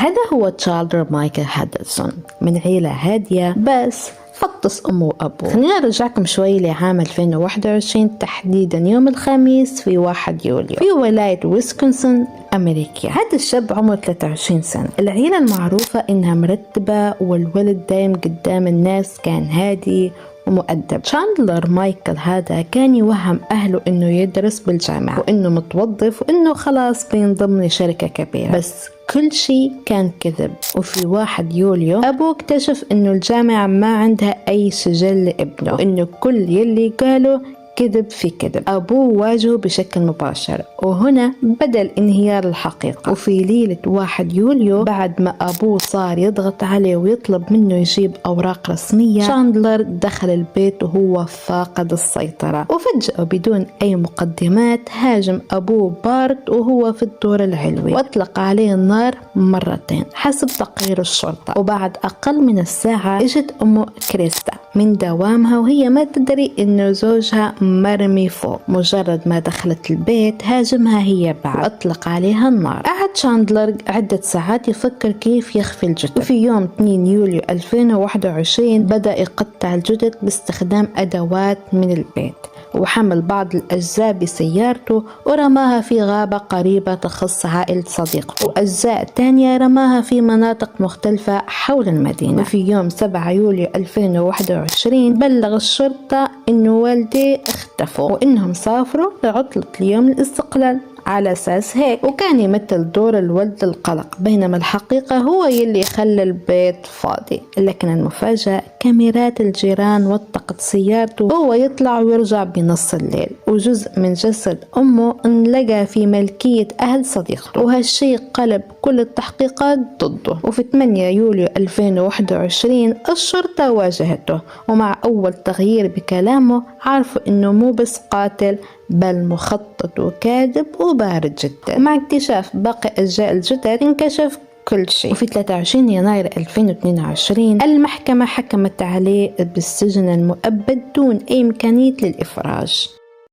هذا هو تشاندلر مايكل هندرسون من عيلة هادية بس فطس أمه وأبوه. خلينا نرجعكم شوي لعام 2021 تحديدا يوم الخميس في 1 يوليو في ولاية ويسكونسن أمريكا. هذا الشاب عمره 23 سنة. العيلة المعروفة إنها مرتبة والولد دايم قدام الناس كان هادي ومؤدب. تشاندلر مايكل هذا كان يوهم أهله إنه يدرس بالجامعة وإنه متوظف وإنه خلاص بينضم لشركة كبيرة، بس كل شيء كان كذب. وفي 1 يوليو أبوه اكتشف إنه الجامعة ما عندها أي سجل لابنه وإنه كل يلي قاله كذب في كذب. أبوه واجهه بشكل مباشر وهنا بدأ الانهيار الحقيقي. وفي ليلة 1 يوليو بعد ما أبوه صار يضغط عليه ويطلب منه يجيب أوراق رسمية، تشاندلر دخل البيت وهو فاقد السيطرة، وفجأة بدون أي مقدمات هاجم أبوه بارت وهو في الدور العلوي وأطلق عليه النار مرتين حسب تقرير الشرطة. وبعد أقل من الساعة اجت أمه كريستا من دوامها وهي ما تدري إنه زوجها مرمي فوق. مجرد ما دخلت البيت هاجمها هي بعد وأطلق عليها النار. قعد تشاندلر عدة ساعات يفكر كيف يخفي الجثث. وفي يوم 2 يوليو 2021 بدأ يقطع الجثث باستخدام أدوات من البيت وحمل بعض الأجزاء بسيارته ورماها في غابة قريبة تخص عائلة صديقته، وأجزاء تانية رماها في مناطق مختلفة حول المدينة. وفي يوم 7 يوليو 2021 بلغ الشرطة إنه والديه اختفوا وإنهم سافروا لعطلة اليوم الاستقلال على أساس هيك، وكان يمثل دور الولد القلق، بينما الحقيقة هو يلي خلى البيت فاضي. لكن المفاجأة كاميرات الجيران وثقت سيارته وهو يطلع ويرجع بنص الليل، وجزء من جسد أمه انلقى في ملكية أهل صديقته، وهالشي قلب كل التحقيقات ضده. وفي 8 يوليو 2021 الشرطة واجهته، ومع أول تغيير بكلامه عرفوا إنه مو بس قاتل بل مخطط وكاذب وبارد جدا. مع اكتشاف باقي أجزاء الجثث انكشف كل شيء. وفي 23 يناير 2022 المحكمة حكمت عليه بالسجن المؤبد دون أي إمكانية للإفراج.